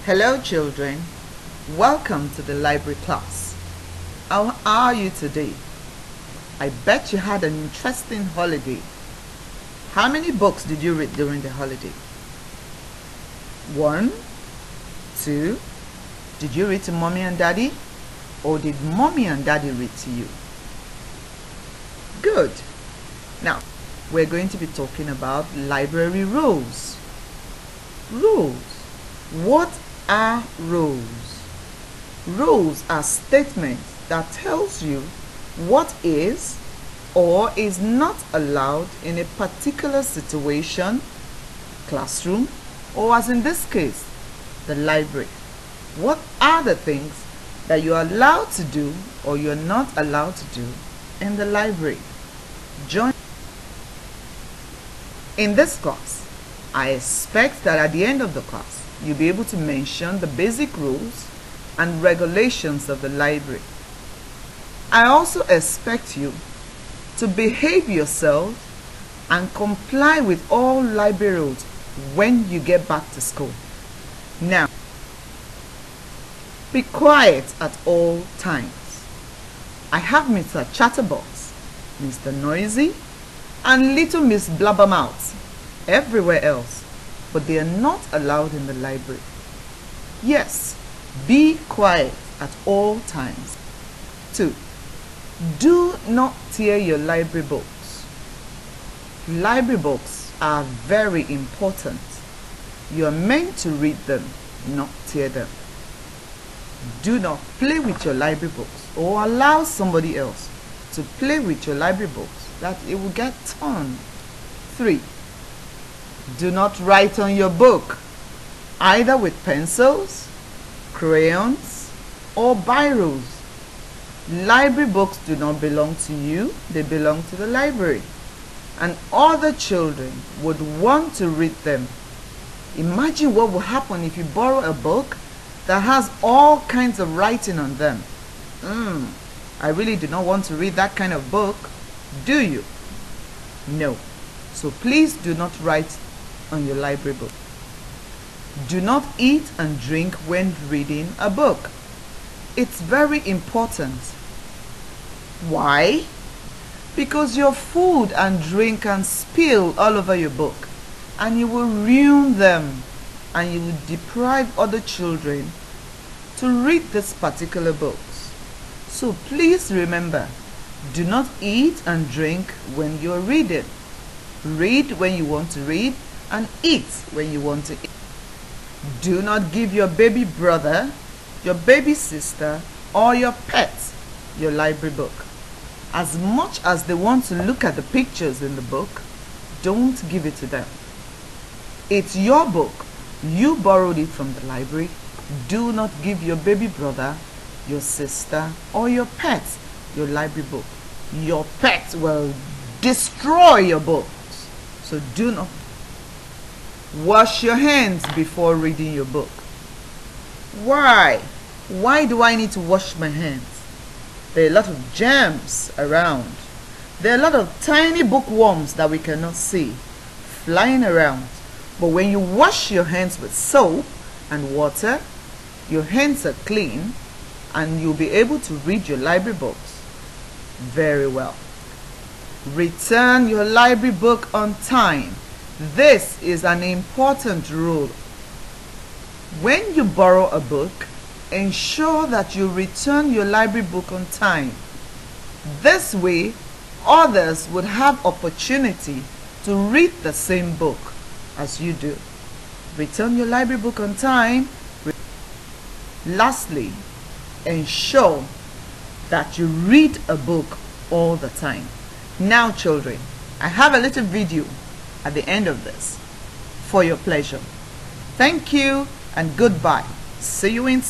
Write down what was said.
Hello children, welcome to the library class. How are you today? I bet you had an interesting holiday. How many books did you read during the holiday? 1, 2, did you read to mommy and daddy? Or did mommy and daddy read to you? Good. Now, we're going to be talking about library rules. Rules. What are rules? Rules are statements that tells you what is or is not allowed in a particular situation, classroom, or as in this case, the library. What are the things that you are allowed to do or you're not allowed to do in the library? Join in this class. I expect that at the end of the class, you'll be able to mention the basic rules and regulations of the library. I also expect you to behave yourself and comply with all library rules when you get back to school. Now, be quiet at all times. I have Mr. Chatterbox, Mr. Noisy, and little Miss Blabbermouth everywhere else, but they are not allowed in the library. Yes, be quiet at all times. 2. Do not tear your library books. Library books are very important. You are meant to read them, not tear them. Do not play with your library books or allow somebody else to play with your library books, that it will get torn. 3. Do not write on your book, either with pencils, crayons, or biros. Library books do not belong to you, they belong to the library. And other children would want to read them. Imagine what will happen if you borrow a book that has all kinds of writing on them. I really do not want to read that kind of book, do you? No. So please do not write on your library book. Do not eat and drink when reading a book. It's very important. Why? Because your food and drink can spill all over your book and you will ruin them and you will deprive other children to read this particular books. So please remember, do not eat and drink when you're reading. Read when you want to read and eat when you want to eat. Do not give your baby brother, your baby sister, or your pet your library book. As much as they want to look at the pictures in the book, don't give it to them. It's your book. You borrowed it from the library. Do not give your baby brother, your sister, or your pet your library book. Your pet will destroy your books. So do not. Wash your hands before reading your book. Why? Why do I need to wash my hands? There are a lot of germs around. There are a lot of tiny bookworms that we cannot see flying around. But when you wash your hands with soap and water, your hands are clean and you'll be able to read your library books very well. Return your library book on time. This is an important rule. When you borrow a book, ensure that you return your library book on time. This way, others would have opportunity to read the same book as you do. Return your library book on time. Lastly, ensure that you read a book all the time. Now children, I have a little video at the end of this for your pleasure. Thank you and goodbye. See you in